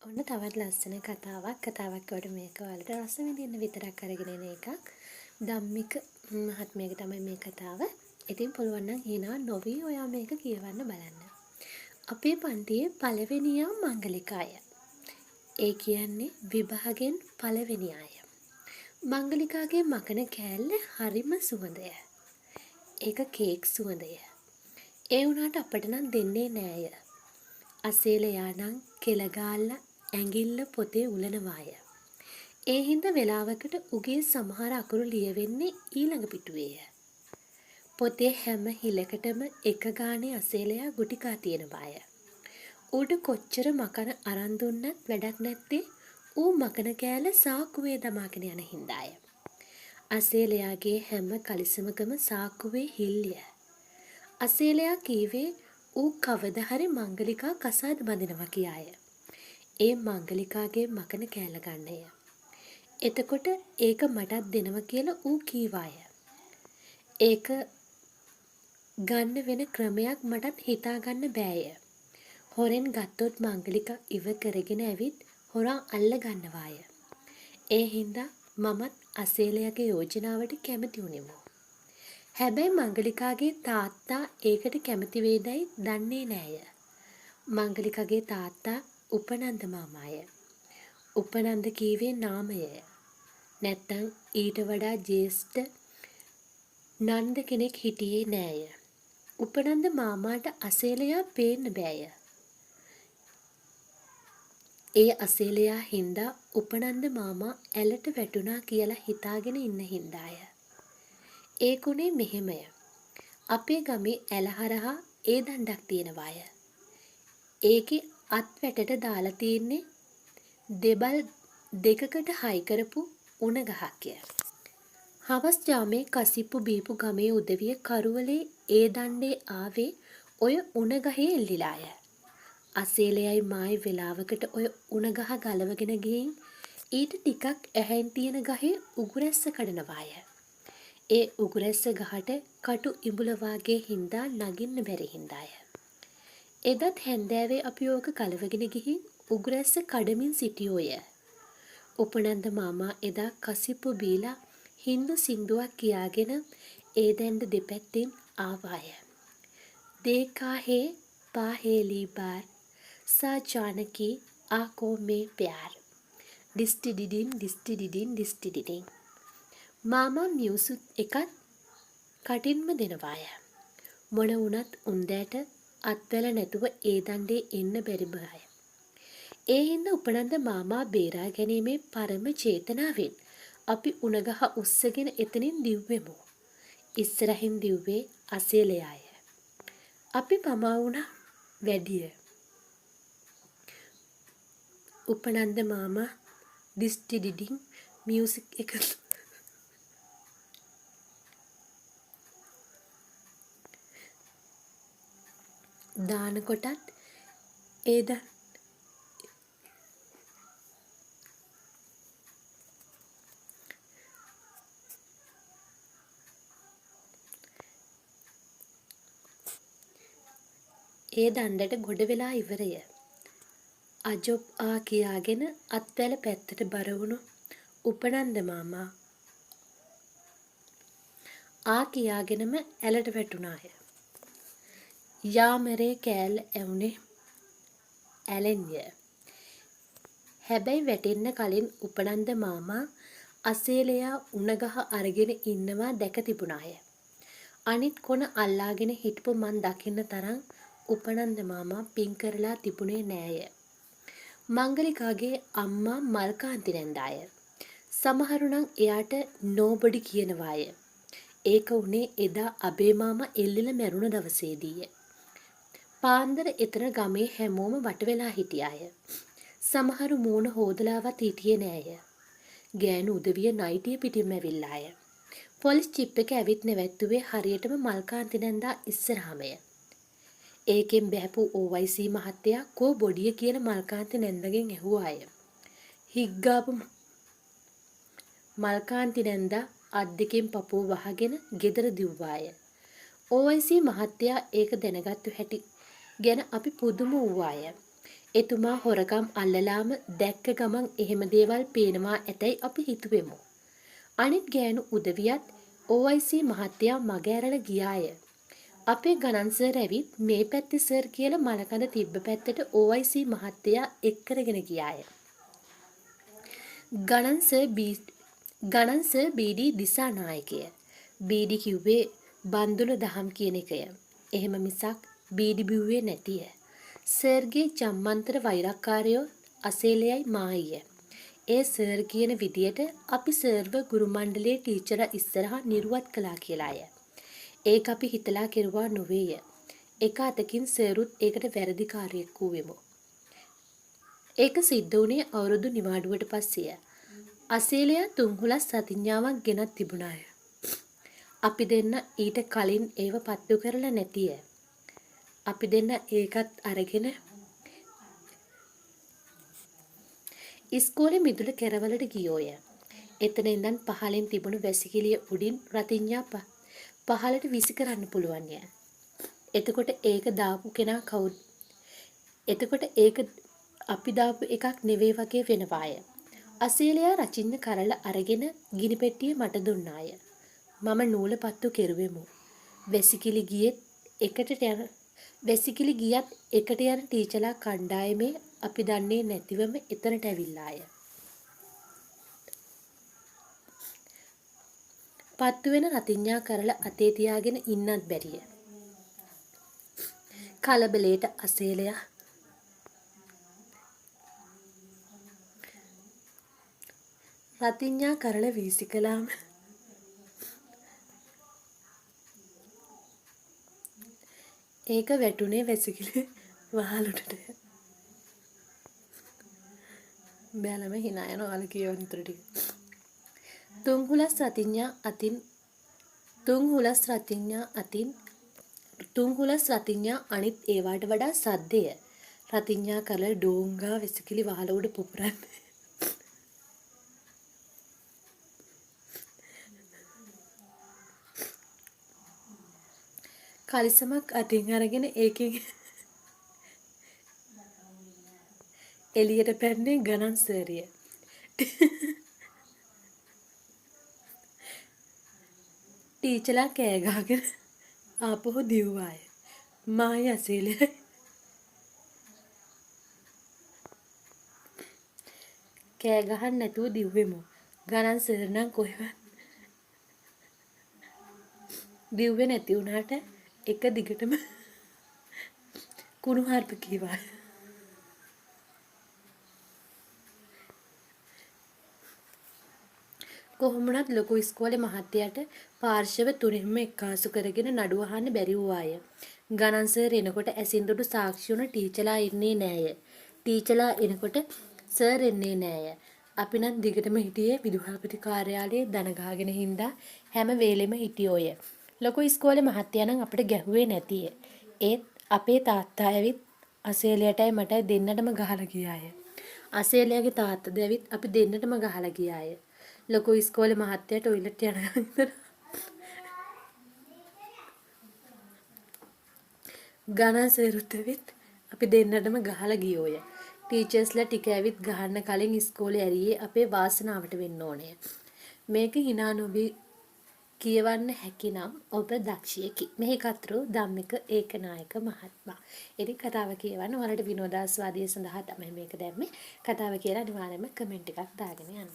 ඔන්න තවත් ලස්සන කතාවක් වඩ මේක ඔයාලට රස විඳින්න විතරක් අරගෙන එන එකක්. ධම්මික මහත්මියගේ තමයි මේ කතාව. ඉතින් පුළුවන් නම් hina නොවි ඔයා මේක කියවන්න බලන්න. අපේ පන්තියේ පළවෙනියා මංගලිකාය. ඒ කියන්නේ විභාගෙන් පළවෙනි අය. මංගලිකාගේ මකන කෑල්ල හරිම සුවඳය. ඒක කේක් සුවඳය. ඒ වුණාට අපට නම් දෙන්නේ නෑය. අසේලයා නම් කෙලගාල්ලා ඇඟිල්ල පොතේ උලනවාය. ඒ හින්දා වෙලාවකට උගේ සමහර අකුරු ලියවෙන්නේ ඊළඟ පිටුවේය. පොතේ හැම හිලකටම එක ගානේ අසේලයා ගුටිකා තියෙනවාය. ඌට කොච්චර මකන අරන් දුන්නත් වැඩක් නැත්තේ ඌ මකන කෑල්ල සාක්කුවේ දමාගෙන යන හින්දාය. අසේලයාගේ හැම කලිසමකම සාක්කුවේ හිල්ලිය. අසේලයා කීවේ ඌ කවදා හරි මංගලිකා කසාද බඳිනවා කියාය. ඒ මංගලිකාගේ මකන කෑල්ල ගන්නය. එතකොට ඒක මටත් දෙනවා කියලා ඌ කීවාය. ඒක ගන්න වෙන ක්‍රමයක් මටත් හිතා ගන්න බෑය. හොරෙන් ගත්තොත් මංගලිකා ඉව කරගෙන ඇවිත් හොරා අල්ල ගන්නවාය. ඒ හින්දා මමත් අසේලයාගේ යෝජනාවට කැමති වුණෙමු. හැබැයි මංගලිකාගේ තාත්තා ඒකට කැමති වේදයි දන්නේ නෑය. මංගලිකාගේ තාත්තා උපනන්ද මාමාය. උපනන්ද කීවේ නාමයය. නැත්තම් ඊට වඩා ජේෂ්ඨ නන්ද කෙනෙක් හිටියේ නෑය. උපනන්ද මාමාට අසේලයා පේන්න බෑය. ඒ අසේලයා හින්දා උපනන්ද මාමා ඇලට වැටුණා කියලා හිතාගෙන ඉන්න හින්දාය. ඒකුණේ මෙහෙමය. අපේ ගමේ ඇල හරහා ඒ දණ්ඩක් තියෙනවාය. ඒකේ අත් වැටට දාලා තියෙන්නේ දෙබල් දෙකකට හයි කරපු උණ ගහක්ය. හවස් යාමේ කසිප්පු බීපු ගමේ උදවිය කරුවලේ ඒ දණ්ඩේ ආවේ ඔය උණ ගහේ එල්ලිලාය. අසේලයයි මායි වෙලාවකට ඔය උණ ගහ ගලවගෙන ගිහින් ඊට ටිකක් ඇහැන් තියෙන ගහේ උගුරැස්ස කඩනවාය. ඒ උගුරැස්ස ගහට කටු ඉඹුල වාගේ හින්දා නගින්න බැරි හින්දාය. එදත් හැන්දෑවේ අපි ඕක ගලවගෙන ගිහින් උගුරැස්ස කඩමින් සිටියෝය. උපනන්ද මාමා එදා කසිප්පු බීලා හින්දු සින්දුවක් කියාගෙන ඒ දැන්ඩ දෙපැත්තෙන් ආවාය. දේකාහේ පාහේලී බාර් සා ජානකී ආකෝ මේ ප්යාර් ඩිස්ටිඩිඩින් මාමා මියුසුත් එකත් කටින්ම දෙනවාය. මොන වුණත් උන්දෑට අත්වැල නැතුව ඒ දණ්ඩේ එන්න බැරිබාය. ඒ හින්දා උපනන්ද මාමා බේරා ගැනීමේ පරම චේතනාවෙන් අපි උණගහ උස්සගෙන එතනින් දිව්වෙමු. ඉස්සරහින් දිව්වේ අසේලයාය. අපි පමා වුණා වැඩිය. උපනන්ද මාමා ඩිස්ටිඩිඩින් මියුසික් එක දානකොටත් ඒ දණ්ඩට ගොඩ වෙලා ඉවරය. අජොබ් ආ කියාගෙන අත්වැල පැත්තට බර වුණු උපනන්ද මාමා ආ කියාගෙනම ඇලට වැටුණාය. යාමරේ කෑල්ල ඇවුනේ ඇලෙන්ය. හැබැයි වැටෙන්න කලින් උපනන්ද මාමා අසේලයා උණගහ අරගෙන ඉන්නවා දැක තිබුණාය. අනිත් කොන අල්ලාගෙන හිටපු මන් දකින්න තරම් උපනන්ද මාමා පින් කරලා තිබුණේ නෑය. මංගලිකාගේ අම්මා මල්කාන්ති නැන්දාය. සමහරු නම් එයාට නෝබඩි කියනවාය. ඒක උනේ එදා අබේ මාමා එල්ලිලා මැරුණ දවසේදීය. පාන්දර එතන ගමේ හැමෝම වට වෙලා හිටියාය. සමහරු මූණ හොදලාවත් හිටියේ නෑය. ගෑනු උදවිය නයිටිය පිටින්ම ඇවිල්ලාය. පොලිස් චිප් එක ඇවිත් නැවැත්තුවේ හරියටම මල්කාන්ති නැන්දා ඉස්සරහමය. ඒකෙන් බැහැපු OIC මහත්තයා කෝ බොඩිය කියන මල්කාන්ති නැන්දගෙන් ඇහුවාය. හිග්ගාපු මල්කාන්ති නැන්දා අත් දෙකෙන් පපුව වහගෙන ගෙදර දිව්වාය. OIC මහත්තයා ඒක දැනගත්තු හැටි ගැන අපි පුදුම වූවාය. එතුමා හොරකම් අල්ලලාම දැක්ක ගමන් එහෙම දේවල් පේනවා ඇතැයි අපි හිතුවෙමු. අනිත් ගෑනු උදවියත් OIC මහත්තයා මග ඇරලා ගියාය. අපේ ගණන් සර් ඇවිත් මේ පැත්තේ සර් කියලා මලකඳ තිබ්බ පැත්තට OIC මහත්තයා එක් කරගෙන ගියාය. ගණන් සර් BD දිසානායකය. BD කිව්වේ බන්දුල දහම් කියන එකය. එහෙම මිසක් BD බිව්වේ නැතිය. සර්ගේ ජම්මන්තර වෛරක්කාරයෝ අසේලයයි මායිය. ඒ සර් කියන විදියට අපි සර්ව ගුරු මණ්ඩලයේ ටීචර් ඉස්සරහා නිරුවත් කළා කියලාය. ඒක අපි හිතලා කෙරුවා නොවේය. එක අතකින් සර්ුත් ඒකට වැරදිකාරයෙක් වූවෙමු. ඒක සිද්ධ වුණේ අවුරුදු නිවාඩුවට පස්සෙය. අසේලයා තුන්හුලස් සතිඥාවක් ගෙනත් තිබුණාය. අපි දෙන්න ඊට කලින් ඒව පත්තු කරලා නැතිය. අපි දෙන්න ඒකත් අරගෙන ඉස්කෝලේ මිදුල කෙරවලට ගියෝය. එතන ඉඳන් පහලෙන් තිබුණු වැසිකිළිය උඩින් රතිඤ්ඤා පහලට විසි කරන්න පුළුවන් ය. එතකොට ඒක දාපු කෙනා කවුද? එතකොට ඒක අපි දාපු එකක් නෙවෙයි වගේ වෙනවාය. අසීලයා රචින්න කරලා අරගෙන ගිනි පෙට්ටිය මට දුන්නාය. මම නූල පත්තු කෙරුවෙමු. වැසිකිලි ගියත් එකට යන ටීචර්ලා කණ්ඩායමේ අපි දන්නේ නැතිවම එතනට ඇවිල්ලාය. පත්තු වෙන රතිඤ්ඤා කරලා අතේ තියාගෙන ඉන්නත් බැරිය. කලබලේට අසේලයා රතිඤ්ඤා කරලා වීසි කළාම ඒක වැටුනේ වැසිකිලි වහලුටට. බැලම hina යනවා අර කියවන උතර ටික. තුන්හුලස් රතිඤ්ඤා අනිත් ඒවාට වඩා සද්දය. රතිඤ්ඤා කරලා ඩෝංගා වැසිකිලි වහල උඩ පුපුරන්නේ. කලිසමක් අතින් අරගෙන ඒකෙන් එළියට පැන්නේ ගණන් සර්ය. ටීචර්ලා කෑ ගහගෙන ආපහු දිව්වාය. මායි අසීලයි කෑ ගහන්න නැතුව දිව්වෙමු. ගණන් සර් නම් කොහෙවත් දිව්වේ නැති වුණාට එක දිගටම කුණුහරුප කීවා. කොහොම වුණත් ලොකු ඉස්කෝලේ මහත්තයාට පාර්ශව තුනෙන්ම එක්කාසු කරගෙන නඩුව අහන්න බැරි වූවාය. ගණන් සර් එනකොට ඇසින්දුඩු සාක්ෂි වුණ ටීචර්ලා ඉන්නේ නෑය. ටීචර්ලා එනකොට සර් එන්නේ නෑය. අපි නම් දිගටම හිටියේ විදුහල්පති කාර්යාලයේ දන ගහගෙන හින්දා හැම වෙලෙම හිටියෝය. ලොකු ඉස්කෝලේ මහත්තයා නම් අපිට ගැහුවේ නැතිය. ඒත් අපේ තාත්තා ඇවිත් අසේලයටයි මටයි දෙන්නටම ගහලා ගියාය. අසේලයාගේ තාත්තද ඇවිත් අපි දෙන්නටම ගහලා ගියාය. ලොකු ඉස්කෝලේ මහත්තයා ටොයිලට් යන ගණන් සර්ුත් ඇවිත් අපි දෙන්නටම ගහලා ගියෝය. ටීචර්ස්ලා ටික ඇවිත් ගහන්න කලින් ඉස්කෝලේ ඇරියේ අපේ වාසනාවට වෙන්න ඕනේ. මේක hina නොවි කියවන්න හැකිනම් ඔබ දක්ෂයෙකි. මෙහි කතෘ ධම්මික ඒකනායක මහත්මයා. ඉතින් කතාව කියවන්න ඔයාලට විනෝදාස්වාදය සඳහා තමයි මේක දැම්මේ. කතාව කියලා අනිවාර්යයෙන්ම කමෙන්ට් එකක් දාගෙන යන්න.